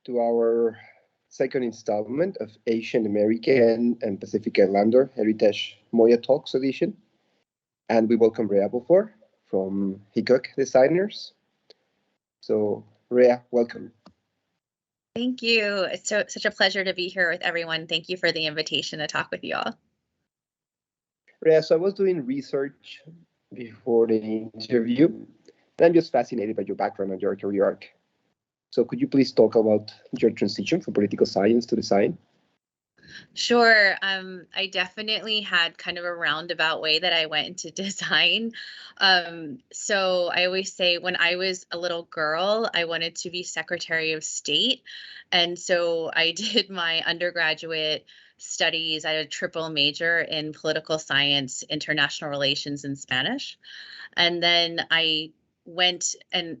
to our second installment of Asian American and Pacific Islander Heritage MOYA Talks edition. And we welcome Rhea Vaflor from Hickok Designers. So, Rhea, welcome. Thank you. It's such a pleasure to be here with everyone. Thank you for the invitation to talk with you all. Rhea, so I was doing research before the interview, and I'm just fascinated by your background and your career arc. So could you please talk about your transition from political science to design? Sure. I definitely had kind of a roundabout way that I went into design. So I always say when I was a little girl, I wanted to be Secretary of State. And so I did my undergraduate studies. I had a triple major in political science, international relations, and Spanish. And then I went and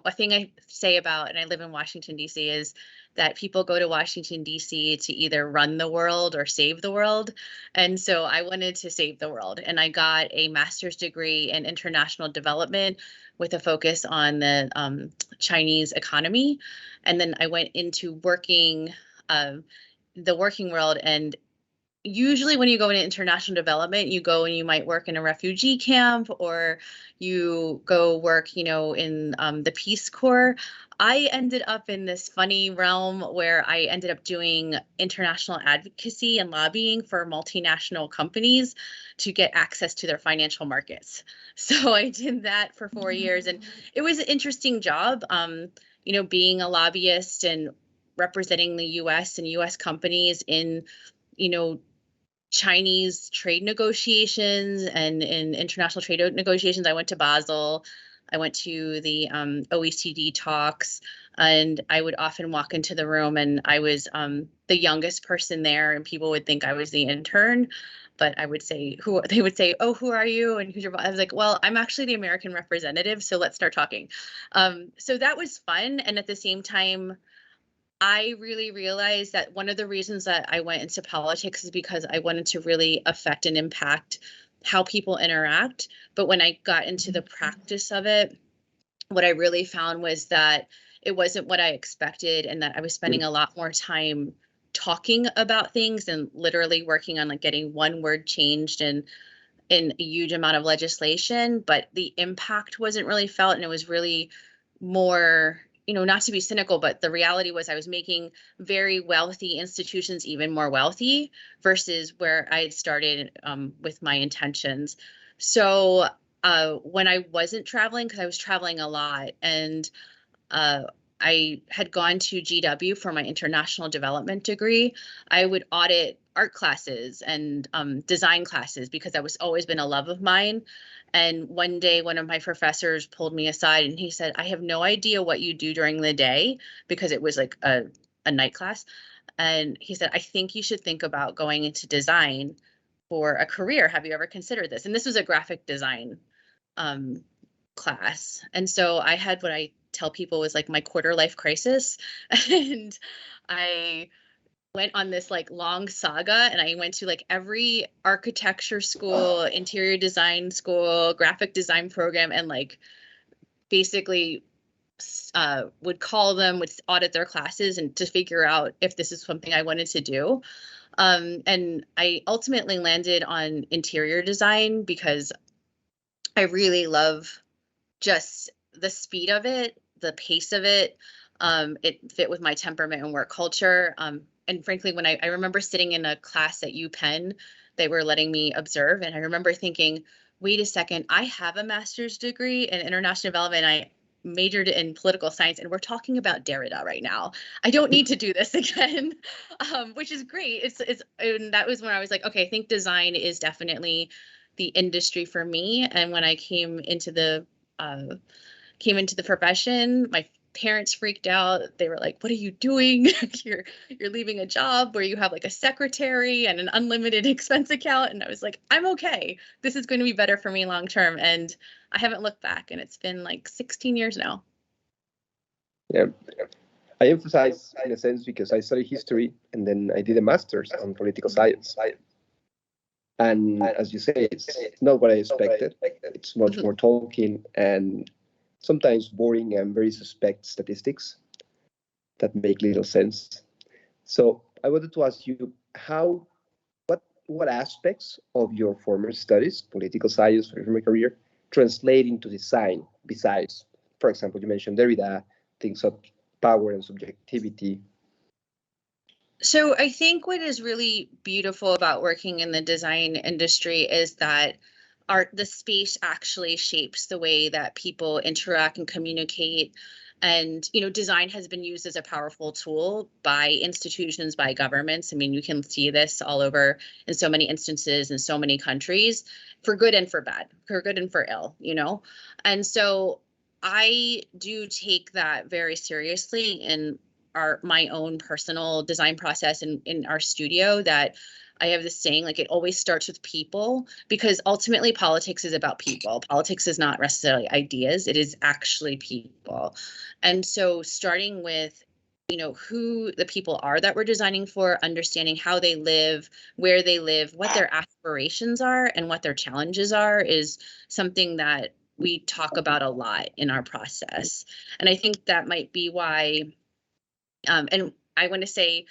a thing I say about, and I live in Washington, D.C., is that people go to Washington, D.C. to either run the world or save the world. And so I wanted to save the world. And I got a master's degree in international development with a focus on the Chinese economy. And then I went into working the working world. And usually when you go into international development, you go and you might work in a refugee camp or you go work, in the Peace Corps. I ended up in this funny realm where I ended up doing international advocacy and lobbying for multinational companies to get access to their financial markets. So I did that for 4 years, and it was an interesting job, being a lobbyist and representing the U.S. and U.S. companies in, Chinese trade negotiations and in international trade negotiations. I went to Basel. I went to the OECD talks, and I would often walk into the room and I was the youngest person there, and people would think I was the intern. But I would say, they would say, "Oh, who are you? And who's your boss?" I was like, "Well, I'm actually the American representative, so let's start talking." So that was fun. And at the same time, I really realized that one of the reasons that I went into politics is because I wanted to really affect and impact how people interact. But when I got into the practice of it, what I really found was that it wasn't what I expected, and that I was spending a lot more time talking about things and literally working on like getting one word changed and in a huge amount of legislation, but the impact wasn't really felt. And it was really more, not to be cynical, but the reality was I was making very wealthy institutions even more wealthy versus where I had started with my intentions. So when I wasn't traveling, because I was traveling a lot, and I had gone to GW for my international development degree, I would audit art classes and design classes because that was always been a love of mine. And one day, one of my professors pulled me aside and he said, "I have no idea what you do during the day," because it was like a night class. And he said, "I think you should think about going into design for a career. Have you ever considered this?" And this was a graphic design class. And so I had what I tell people was like my quarter life crisis. And I went on this like long saga, and I went to like every architecture school, interior design school, graphic design program, and like basically would call them, would audit their classes and to figure out if this is something I wanted to do. And I ultimately landed on interior design because I really love just the speed of it, the pace of it. It fit with my temperament and work culture. And frankly, when I remember sitting in a class at UPenn, they were letting me observe. And I remember thinking, wait a second, I have a master's degree in international development. I majored in political science, and we're talking about Derrida right now. I don't need to do this again, which is great. And that was when I was like, okay, I think design is definitely the industry for me. And when I came into the profession, my parents freaked out. They were like, "What are you doing? You're leaving a job where you have like a secretary and an unlimited expense account." And I was like, "I'm okay. This is going to be better for me long term." And I haven't looked back, and it's been like 16 years now. Yeah. I emphasize in a sense because I studied history and then I did a master's on political science. And as you say, it's not what I expected. It's much more talking and sometimes boring and very suspect statistics. that make little sense. So I wanted to ask you what aspects of your former studies, political science, or your career, translate into design besides, for example, you mentioned Derrida, things of power and subjectivity. So I think what is really beautiful about working in the design industry is that the space actually shapes the way that people interact and communicate. And, design has been used as a powerful tool by institutions, by governments. I mean, you can see this all over in so many instances in so many countries, for good and for bad, for good and for ill, And so I do take that very seriously in my own personal design process in our studio, that I have this saying, like, it always starts with people, because ultimately politics is about people. Politics is not necessarily ideas, it is actually people. And so starting with, who the people are that we're designing for, understanding how they live, where they live, what their aspirations are, and what their challenges are, is something that we talk about a lot in our process. And I think that might be why, and I want to say,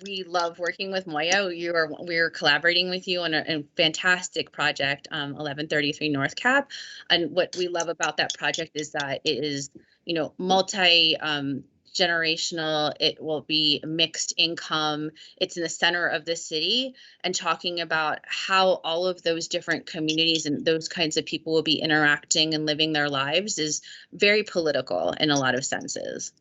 we love working with MOYA. We're collaborating with you on a fantastic project, 1133 North Cap. And what we love about that project is that it is, multi generational. It will be mixed income. It's in the center of the city, and talking about how all of those different communities and those kinds of people will be interacting and living their lives is very political in a lot of senses.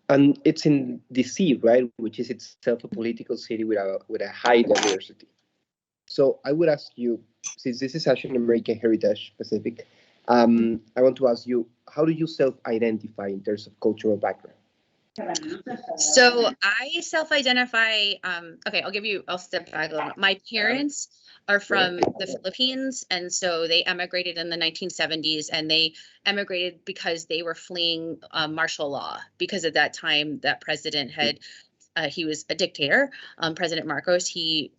And it's in DC, right, which is itself a political city with a high diversity. So I would ask you, since this is Asian American heritage specific, I want to ask you, how do you self-identify in terms of cultural background? So I self-identify, okay, I'll step back a little bit. My parents are from the Philippines, and so they emigrated in the 1970s, and they emigrated because they were fleeing martial law, because at that time that president he was a dictator, President Marcos. He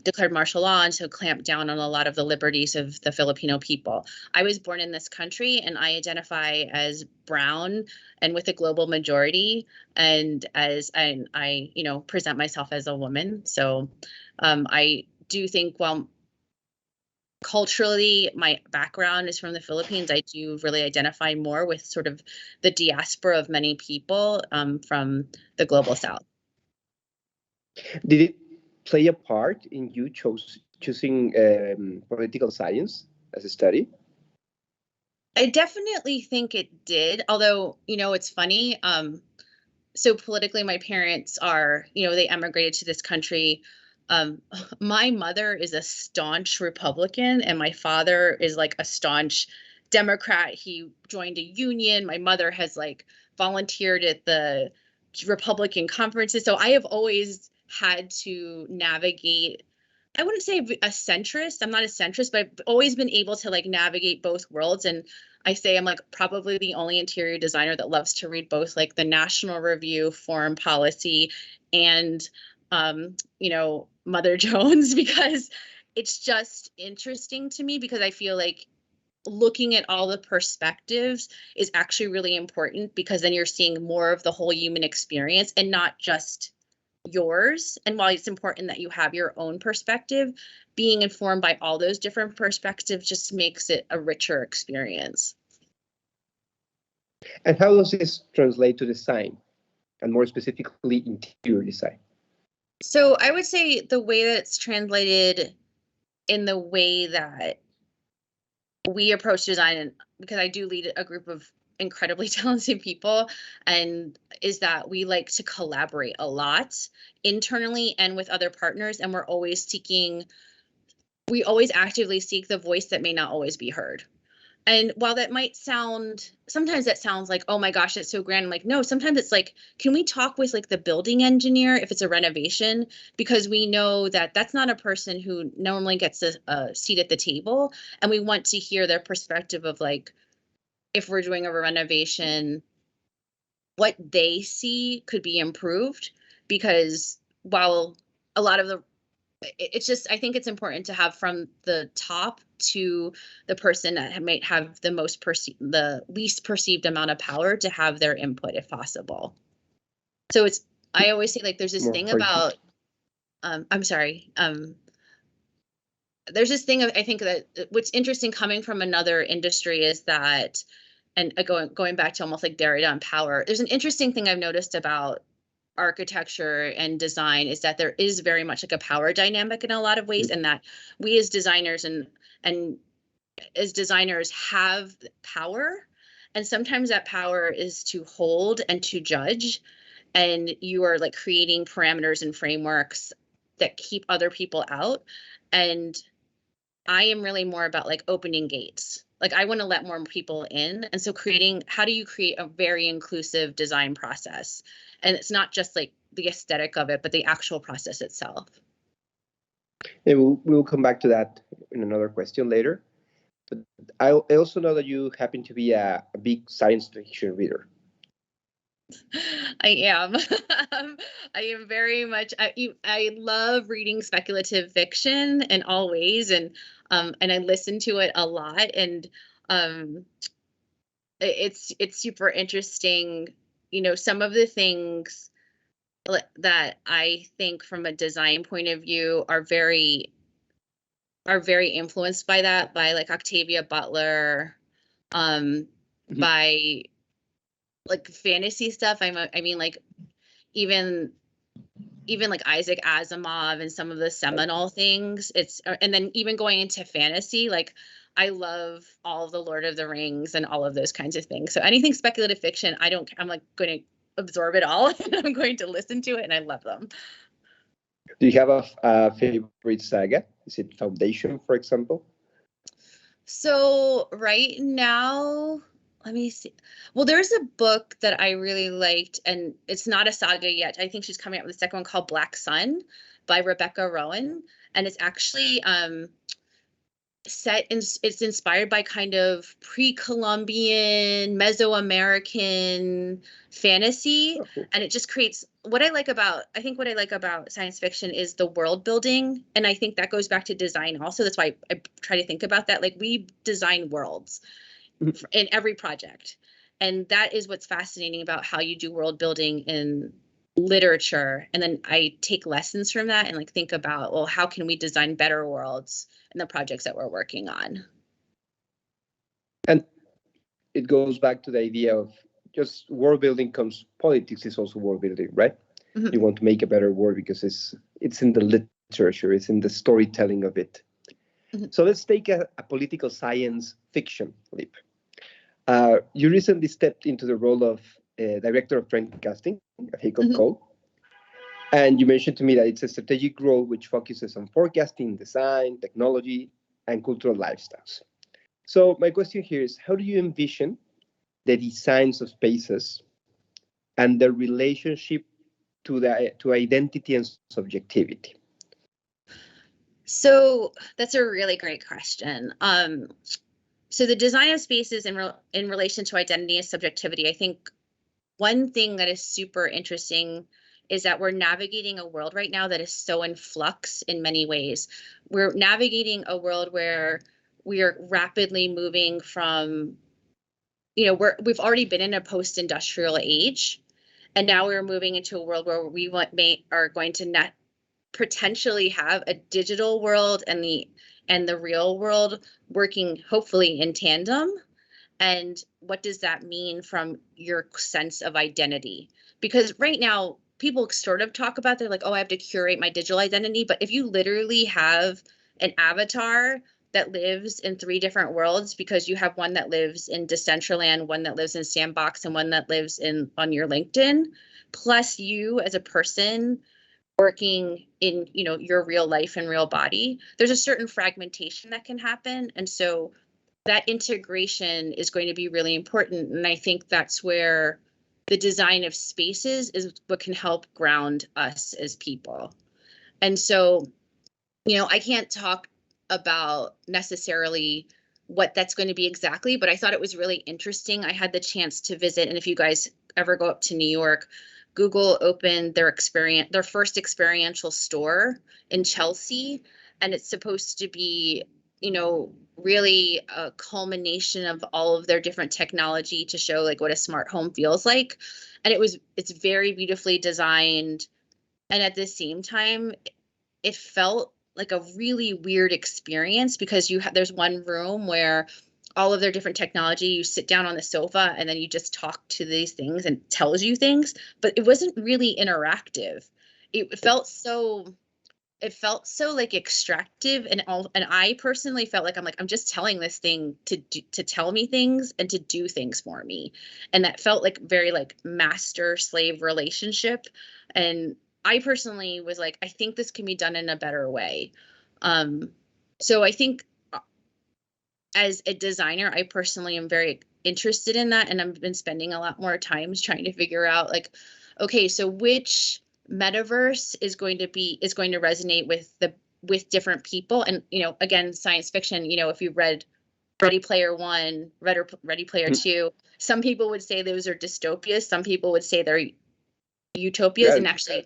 declared martial law, and so clamped down on a lot of the liberties of the Filipino people. I was born in this country, and I identify as brown and with a global majority, and I present myself as a woman. So I do think, while culturally my background is from the Philippines, I do really identify more with sort of the diaspora of many people from the global South. Did it play a part in you choosing political science as a study? I definitely think it did, although, it's funny. So politically, my parents are, they emigrated to this country. My mother is a staunch Republican, and my father is like a staunch Democrat. He joined a union. My mother has volunteered at the Republican conferences. So I have always had to navigate, I wouldn't say a centrist. I'm not a centrist, but I've always been able to navigate both worlds. And I say I'm probably the only interior designer that loves to read both the National Review, Foreign Policy, and Mother Jones, because it's just interesting to me, because I feel like looking at all the perspectives is actually really important, because then you're seeing more of the whole human experience and not just yours. And while it's important that you have your own perspective, being informed by all those different perspectives just makes it a richer experience. And how does this translate to design, and more specifically interior design? So I would say the way that it's translated in the way that we approach design, and because I do lead a group of incredibly talented people, and is that we like to collaborate a lot internally and with other partners, and we always actively seek the voice that may not always be heard. And while that might sometimes that sounds like, oh my gosh, that's so grand. I'm like, no, sometimes it's can we talk with the building engineer if it's a renovation? Because we know that that's not a person who normally gets a seat at the table. And we want to hear their perspective of if we're doing a renovation, what they see could be improved. Because while a lot of the it's just, I think it's important to have from the top to the person that might have the least perceived amount of power to have their input if possible. So I always say, like, there's this More thing hierarchy. about, I'm sorry, there's this thing of, I think that what's interesting coming from another industry is that, and going back to almost like Derrida on power, there's an interesting thing I've noticed about architecture and design is that there is very much like a power dynamic in a lot of ways, and that we as designers and as designers have power, and sometimes that power is to hold and to judge, and you are like creating parameters and frameworks that keep other people out. And I am really more about like opening gates. Like, I want to let more people in. And so how do you create a very inclusive design process? And it's not just like the aesthetic of it, but the actual process itself. And we'll come back to that in another question later. But I also know that you happen to be a big science fiction reader. I am. I am very much. I love reading speculative fiction in all ways, and I listen to it a lot, and it's super interesting. You know, some of the things that I think from a design point of view are very influenced by that, by like Octavia Butler, by like fantasy stuff. I mean, like even like Isaac Asimov and some of the seminal things. And then even going into fantasy, like I love all of the Lord of the Rings and all of those kinds of things. So anything speculative fiction, I'm like going to absorb it all and I'm going to listen to it, and I love them. Do you have a favorite saga? Is it Foundation, for example? So right now, let me see. Well, there's a book that I really liked, and it's not a saga yet. I think she's coming out with a second one called Black Sun by Rebecca Rowan. And it's actually it's inspired by kind of pre-Columbian, Mesoamerican fantasy. Oh, cool. And it just creates what I like about science fiction is the world building. And I think that goes back to design also. That's why I try to think about that. Like, we design worlds in every project. And that is what's fascinating about how you do world building in literature. And then I take lessons from that and like think about, well, how can we design better worlds in the projects that we're working on? And it goes back to the idea of just world building comes politics is also world building, right? Mm-hmm. You want to make a better world because it's in the literature, it's in the storytelling of it. Mm-hmm. So let's take a political science fiction leap. You recently stepped into the role of director of Trendcasting at Hickok Cole. And you mentioned to me that it's a strategic role which focuses on forecasting, design, technology, and cultural lifestyles. So my question here is, how do you envision the designs of spaces and the relationship to identity and subjectivity? So that's a really great question. So the design of spaces in relation to identity and subjectivity, I think one thing that is super interesting is that we're navigating a world right now that is so in flux in many ways. We're navigating a world where we are rapidly moving from, you know, we've already been in a post-industrial age, and now we're moving into a world where we are going to potentially have a digital world and the real world working hopefully in tandem. And what does that mean from your sense of identity? Because right now people sort of talk about, they're like, oh, I have to curate my digital identity. But if you literally have an avatar that lives in 3 different worlds, because you have one that lives in Decentraland, one that lives in Sandbox, and one that lives on your LinkedIn, plus you as a person working in, you know, your real life and real body, there's a certain fragmentation that can happen. And so that integration is going to be really important. And I think that's where the design of spaces is what can help ground us as people. And so, you know, I can't talk about necessarily what that's going to be exactly, but I thought it was really interesting. I had the chance to visit, and if you guys ever go up to New York, Google opened their first experiential store in Chelsea, and it's supposed to be, you know, really a culmination of all of their different technology to show like what a smart home feels like. And it's very beautifully designed. And at the same time, it felt like a really weird experience because there's one room where all of their different technology, you sit down on the sofa and then you just talk to these things and it tells you things, but it wasn't really interactive. It felt so like extractive, and I personally felt like I'm just telling this thing to tell me things and to do things for me. And that felt like very like master slave relationship. And I personally was like, I think this can be done in a better way. So I think as a designer, I personally am very interested in that. And I've been spending a lot more times trying to figure out like, okay, so which metaverse is going to resonate with different people. And, you know, again, science fiction, you know, if you read Ready Player One, Ready Player Two, some people would say those are dystopias. Some people would say they're utopias. Yeah. And actually,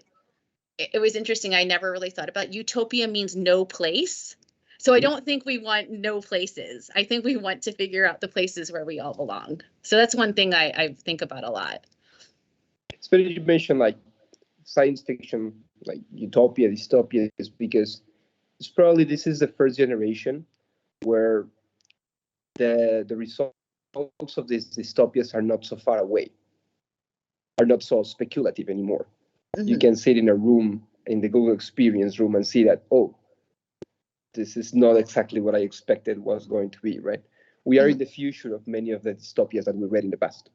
it was interesting. I never really thought about utopia means no place. So I don't think we want no places. I think we want to figure out the places where we all belong. So that's one thing I think about a lot. It's funny you mentioned like science fiction, like utopia, dystopia, is because it's probably this is the first generation where the results of these dystopias are not so far away, are not so speculative anymore. Mm-hmm. You can sit in a room in the Google Experience room and see that, oh, this is not exactly what I expected was going to be, right? We are in the future of many of the dystopias that we read in the past.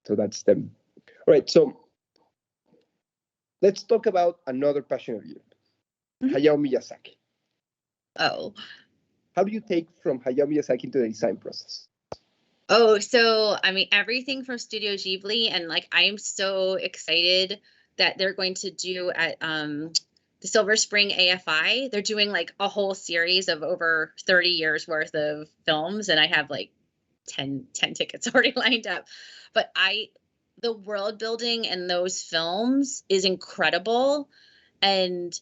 So that's them. All right, so let's talk about another passion of yours, Hayao Miyazaki. Oh. How do you take from Hayao Miyazaki into the design process? Oh, so I mean, everything from Studio Ghibli, and like I'm so excited that they're going to do at the Silver Spring AFI. They're doing like a whole series of over 30 years worth of films, and I have like 10 tickets already lined up. But the world building in those films is incredible, and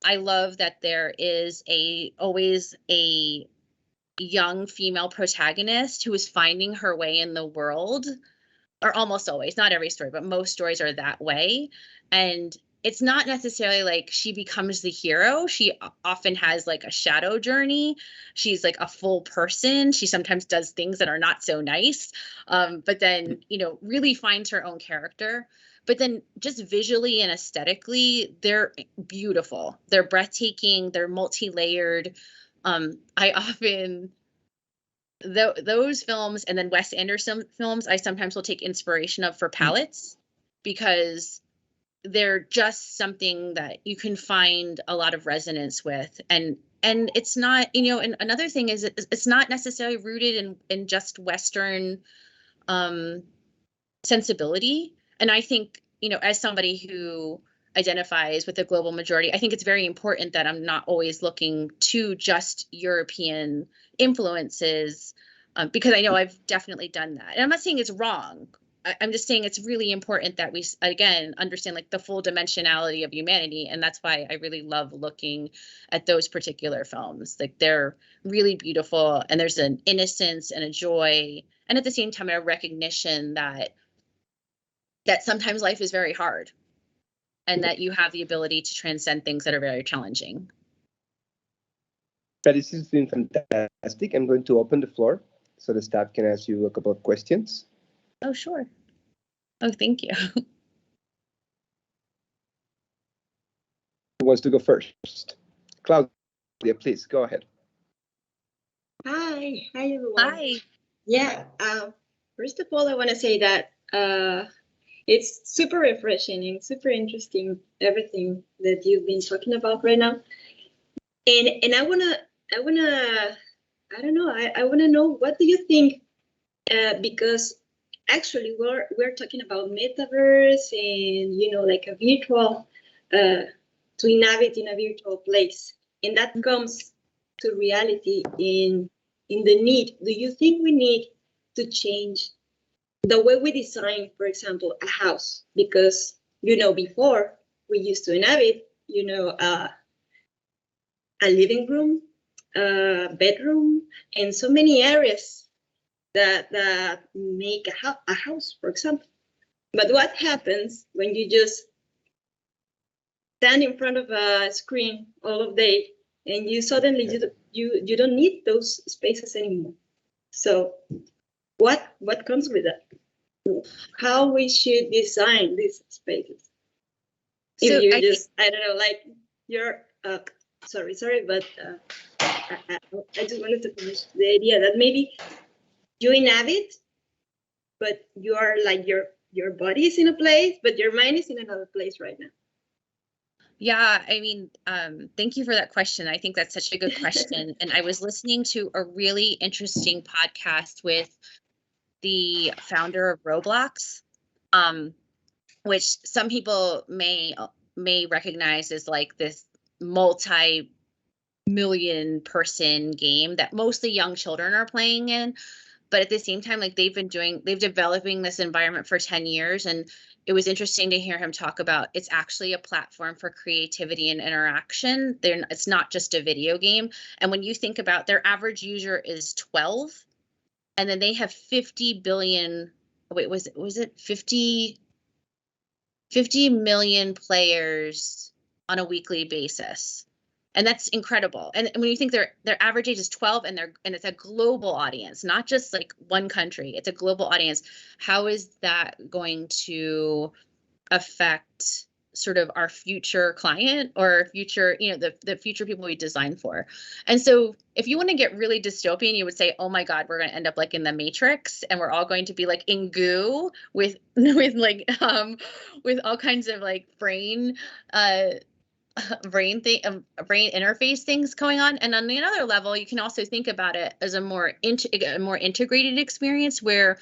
I love that there is always a young female protagonist who is finding her way in the world, or almost always, not every story, but most stories are that way. And it's not necessarily like she becomes the hero. She often has like a shadow journey. She's like a full person. She sometimes does things that are not so nice, but then, you know, really finds her own character. But then just visually and aesthetically, they're beautiful. They're breathtaking. They're multi-layered. I often, those films and then Wes Anderson films, I sometimes will take inspiration of for palettes, because they're just something that you can find a lot of resonance with. And it's not, you know, and another thing is it's not necessarily rooted in just Western sensibility. And I think, you know, as somebody who identifies with the global majority, I think it's very important that I'm not always looking to just European influences, because I know I've definitely done that. And I'm not saying it's wrong. I'm just saying it's really important that we, again, understand like the full dimensionality of humanity. And that's why I really love looking at those particular films. Like they're really beautiful, and there's an innocence and a joy, and at the same time, a recognition that sometimes life is very hard, and that you have the ability to transcend things that are very challenging. But this has been fantastic. I'm going to open the floor so the staff can ask you a couple of questions. Oh, sure. Oh, thank you. Who wants to go first? Claudia, please go ahead. Hi everyone. Hi. Yeah. First of all, I want to say that it's super refreshing and super interesting, everything that you've been talking about right now. And I wanna I don't know. I wanna know, what do you think? Because actually we're talking about metaverse and, you know, like a virtual to inhabit in a virtual place, and that comes to reality in the need. Do you think we need to change the way we design, for example, a house, because, before we used to inhabit, a living room, a bedroom, and so many areas that make a house, for example. But what happens when you just stand in front of a screen all of day and you suddenly you don't need those spaces anymore? So what comes with that? How we should design these spaces? So If you're I don't know, like you're sorry, but I just wanted to finish the idea that maybe you inhabit, but you are like your body is in a place, but your mind is in another place right now. Yeah, I mean, thank you for that question. I think that's such a good question. And I was listening to a really interesting podcast with the founder of Roblox, which some people may recognize as like this multi-million person game that mostly young children are playing in. But at the same time, like they've developing this environment for 10 years. And it was interesting to hear him talk about it's actually a platform for creativity and interaction. It's not just a video game. And when you think about their average user is 12, and then they have 50 billion, wait, was it 50 million players on a weekly basis. And that's incredible. And when you think their average age is 12 and it's a global audience, not just like one country, it's a global audience. How is that going to affect sort of our future client or future, the future people we design for? And so if you want to get really dystopian, you would say, oh my God, we're going to end up like in the Matrix and we're all going to be like in goo with all kinds of like brain interface things going on. And on the other level, you can also think about it as a more integrated experience where,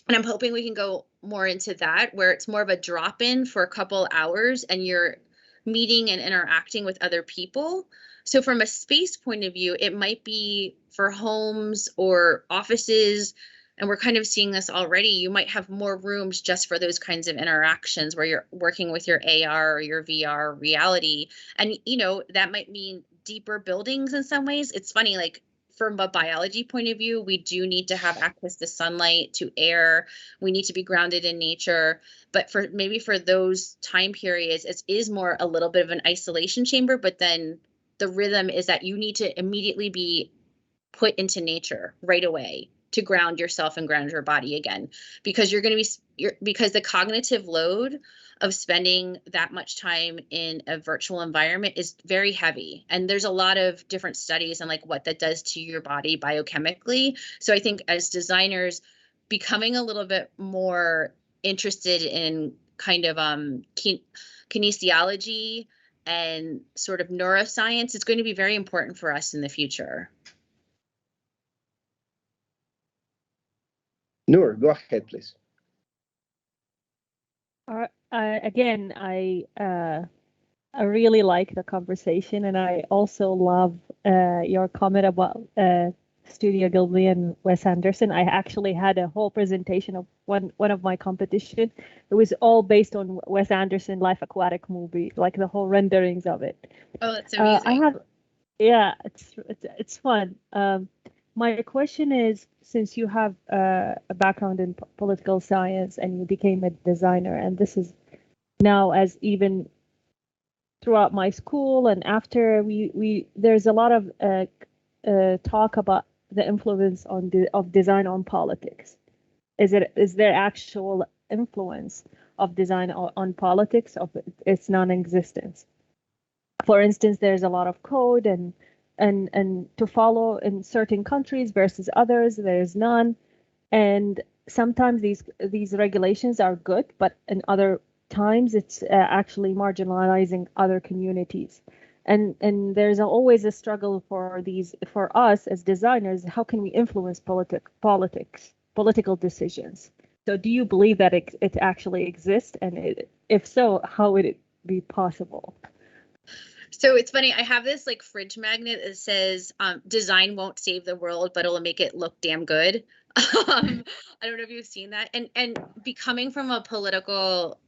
and I'm hoping we can go more into that, where it's more of a drop-in for a couple hours and you're meeting and interacting with other people. So from a space point of view, it might be for homes or offices, and we're kind of seeing this already. You might have more rooms just for those kinds of interactions where you're working with your AR or your VR reality. And, that might mean deeper buildings in some ways. It's funny, like from a biology point of view, we do need to have access to sunlight, to air. We need to be grounded in nature. But for those time periods, it is more a little bit of an isolation chamber. But then the rhythm is that you need to immediately be put into nature right away to ground yourself and ground your body again, because because the cognitive load of spending that much time in a virtual environment is very heavy. And there's a lot of different studies on like what that does to your body biochemically. So I think as designers, becoming a little bit more interested in kind of kinesiology and sort of neuroscience is going to be very important for us in the future. Noor, go ahead, please. Again, I really like the conversation, and I also love your comment about Studio Ghibli and Wes Anderson. I actually had a whole presentation of one of my competition. It was all based on Wes Anderson Life Aquatic movie, like the whole renderings of it. Oh, that's amazing. It's fun. My question is, since you have a background in political science and you became a designer, and this is now as even throughout my school and after there's a lot of talk about the influence of design on politics. Is there actual influence of design on politics, of its non-existence? For instance, there's a lot of code and to follow in certain countries versus others, there's none. And sometimes these regulations are good, but in other times it's actually marginalizing other communities. And there's always a struggle for us as designers. How can we influence political decisions? So do you believe that it actually exists? And if so, how would it be possible? So it's funny, I have this like fridge magnet that says design won't save the world, but it'll make it look damn good. I don't know if you've seen that. And becoming from a political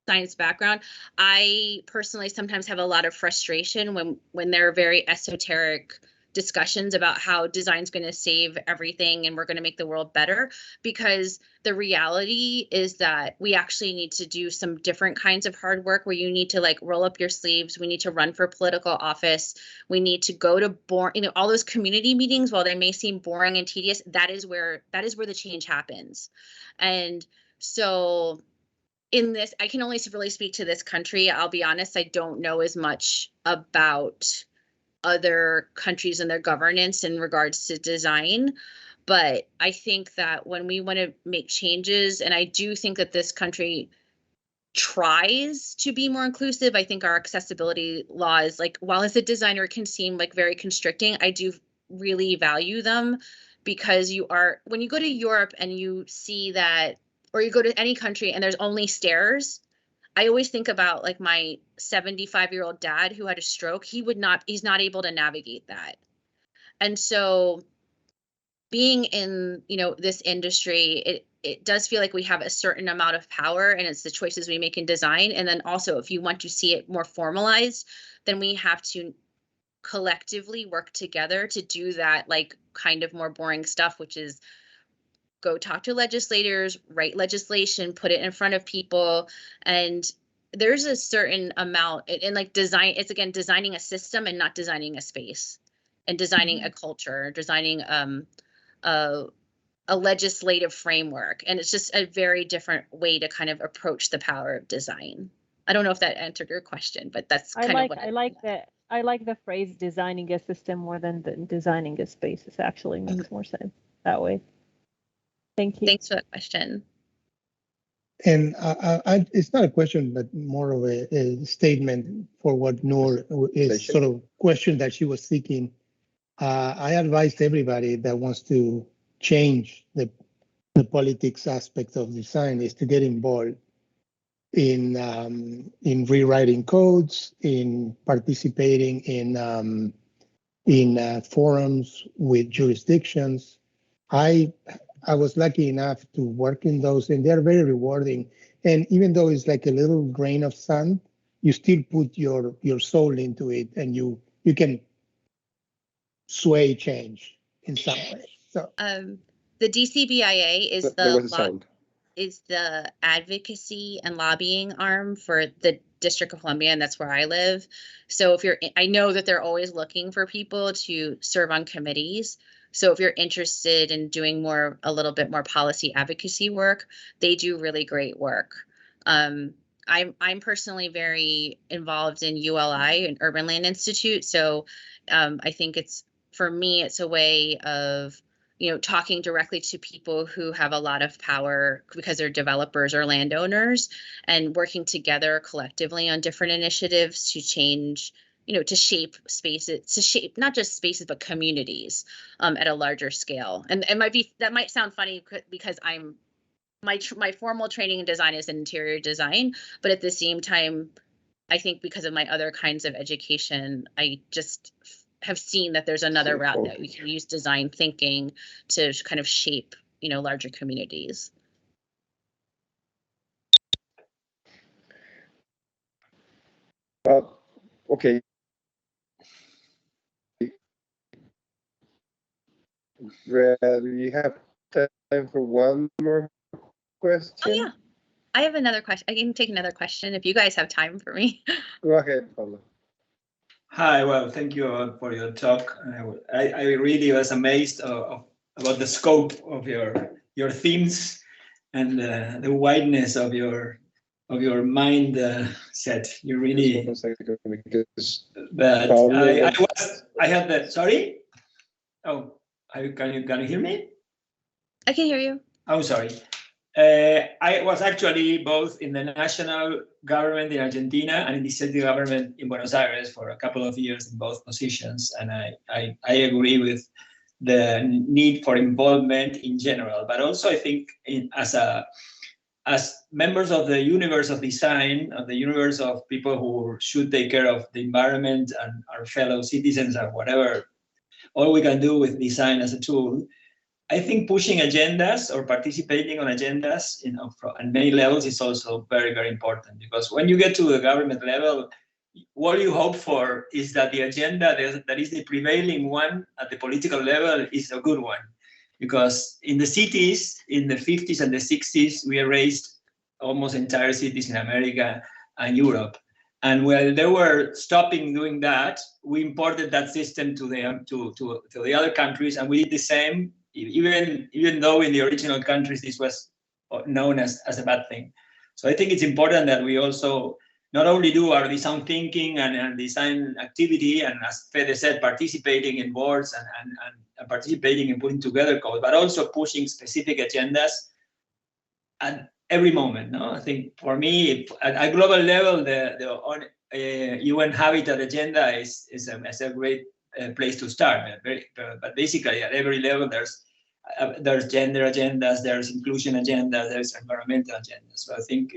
science background, I personally sometimes have a lot of frustration when there are very esoteric discussions about how design's going to save everything and we're going to make the world better, because the reality is that we actually need to do some different kinds of hard work where you need to like roll up your sleeves. We need to run for political office. We need to go to all those community meetings. While they may seem boring and tedious, that is where the change happens. And so in this, I can only really speak to this country. I'll be honest, I don't know as much about other countries and their governance in regards to design. But I think that when we want to make changes, and I do think that this country tries to be more inclusive, I think our accessibility laws, like while as a designer can seem like very constricting, I do really value them, because when you go to Europe and you see that, or you go to any country and there's only stairs, I always think about like my 75-year-old dad who had a stroke. He's not able to navigate that. And so being in, this industry, it does feel like we have a certain amount of power, and it's the choices we make in design. And then also, if you want to see it more formalized, then we have to collectively work together to do that, like kind of more boring stuff, which is go talk to legislators, write legislation, put it in front of people. And there's a certain amount in like design. It's again, designing a system and not designing a space, and designing a culture, designing a legislative framework. And it's just a very different way to kind of approach the power of design. I don't know if that answered your question, but that's kind of what I like the phrase designing a system more than designing a space. It actually makes more sense that way. Thank you. Thanks for that question. And it's not a question, but more of a statement for what Noor is sort of question that she was seeking. I advised everybody that wants to change the politics aspect of design is to get involved in rewriting codes, in participating in forums with jurisdictions. I was lucky enough to work in those, and they're very rewarding. And even though it's like a little grain of sand, you still put your soul into it, and you can sway change in some way. So the DCBIA is the advocacy and lobbying arm for the District of Columbia, and that's where I live. So I know that they're always looking for people to serve on committees. So if you're interested in doing a little bit more policy advocacy work, they do really great work. I'm personally very involved in ULI, an Urban Land Institute. So I think for me, it's a way of, talking directly to people who have a lot of power because they're developers or landowners, and working together collectively on different initiatives to change, to shape spaces, to shape not just spaces, but communities at a larger scale. And that might sound funny because my formal training in design is in interior design, but at the same time, I think because of my other kinds of education, I just have seen that there's another route that we can use design thinking to kind of shape, larger communities. Okay. We have time for one more question. Oh yeah, I have another question. I can take another question if you guys have time for me. Go ahead, Pablo. Hi, well, thank you for your talk. I really was amazed about the scope of your themes and the wideness of your mind set. You really. But I had that. Sorry. Oh, can you hear me? I can hear you. Oh, sorry. I was actually both in the national government in Argentina and in the city government in Buenos Aires for a couple of years in both positions. And I agree with the need for involvement in general, but also I think as members of the universe of design, of the universe of people who should take care of the environment and our fellow citizens and whatever, all we can do with design as a tool, I think pushing agendas or participating on agendas, on many levels is also very, very important, because when you get to the government level, what you hope for is that the agenda that is the prevailing one at the political level is a good one. Because in the cities, in the 50s and the 60s, we erased almost entire cities in America and Europe. And while they were stopping doing that, we imported that system to the other countries, and we did the same, even though in the original countries this was known as a bad thing. So I think it's important that we also not only do our design thinking and design activity, and as Fede said, participating in boards and participating in putting together code, but also pushing specific agendas at every moment. No, I think for me, at global level, the UN Habitat agenda is a great place to start. But basically, at every level, there's gender agendas, there's inclusion agendas, there's environmental agendas. So I think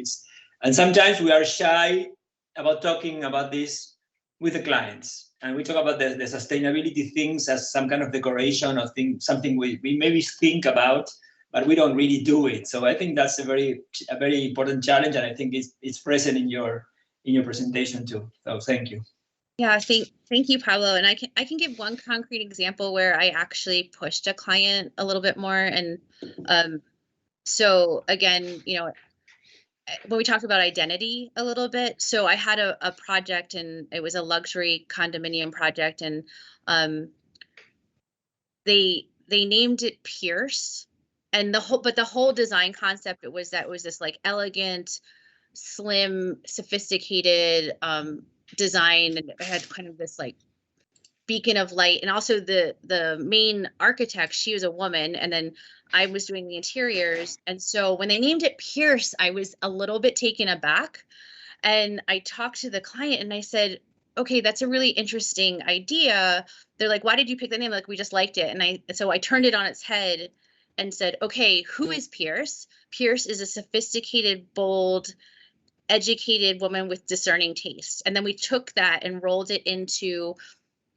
and sometimes we are shy about talking about this with the clients. And we talk about the sustainability things as some kind of decoration or something we maybe think about, but we don't really do it. So I think that's a very important challenge, and I think it's present in your presentation too. So thank you. Yeah, thank you, Pablo. And I can give one concrete example where I actually pushed a client a little bit more. And so again, when we talked about identity a little bit, so I had a project, and it was a luxury condominium project, and they named it Pierce, and the whole design concept was this like elegant, slim, sophisticated design, and it had kind of this like beacon of light. And also the main architect, she was a woman, and then I was doing the interiors. And so when they named it Pierce, I was a little bit taken aback, and I talked to the client and I said, okay, that's a really interesting idea. They're like, why did you pick the name? Like, we just liked it. So I turned it on its head and said, okay, who is Pierce? Pierce is a sophisticated, bold, educated woman with discerning taste. And then we took that and rolled it into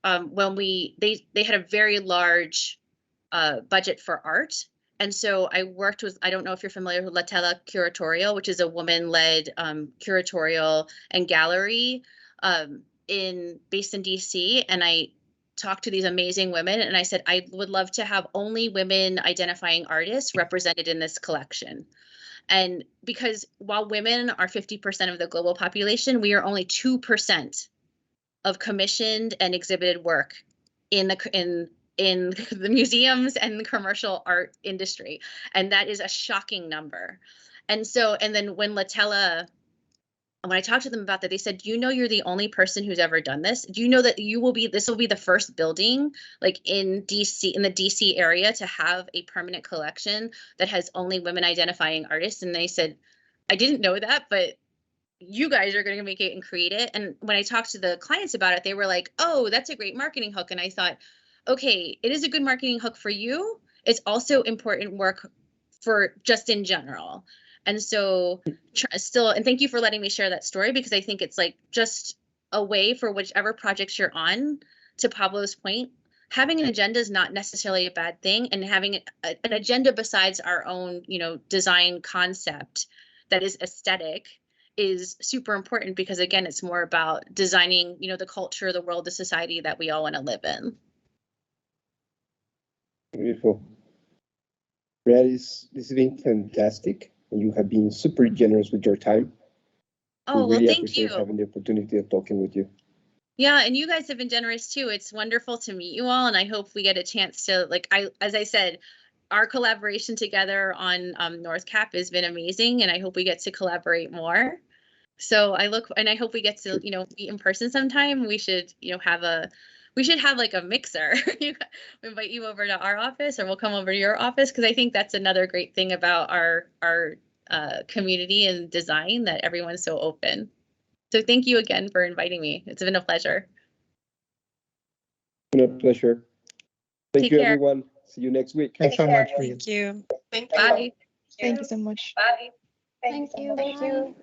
when they had a very large budget for art. And so I worked with, I don't know if you're familiar with La Tela Curatorial, which is a woman-led curatorial and gallery based in DC. And I talked to these amazing women, and I said, I would love to have only women identifying artists represented in this collection. And because while women are 50% of the global population, we are only 2% of commissioned and exhibited work in the museums and the commercial art industry. And that is a shocking number. And then when I talked to them about that, they said, you're the only person who's ever done this. Do you know that this will be the first building like in DC, in the DC area, to have a permanent collection that has only women identifying artists? And they said, I didn't know that, but you guys are going to make it and create it. And when I talked to the clients about it, they were like, oh, that's a great marketing hook. And I thought, okay, it is a good marketing hook for you. It's also important work for just in general. And so and thank you for letting me share that story, because I think it's like just a way for whichever projects you're on, to Pablo's point, having an agenda is not necessarily a bad thing. And having an agenda besides our own, design concept that is aesthetic is super important, because again, it's more about designing, the culture, the world, the society that we all want to live in. Beautiful. Rhea, this has been fantastic. You have been super generous with your time. Oh, we really well, thank appreciate you. having the opportunity of talking with you. Yeah, and you guys have been generous too. It's wonderful to meet you all, and I hope we get a chance to, as I said, our collaboration together on North Cap has been amazing, and I hope we get to collaborate more. So I hope we get to, meet in person sometime. We should, have like a mixer. We invite you over to our office, or we'll come over to your office, because I think that's another great thing about our community and design, that everyone's so open. So thank you again for inviting me. It's been a pleasure. It's been a pleasure. Thank you, everyone. See you next week. Thanks so much, Rhea. Thank you. Bye. Thank you so much. Bye. Thank you.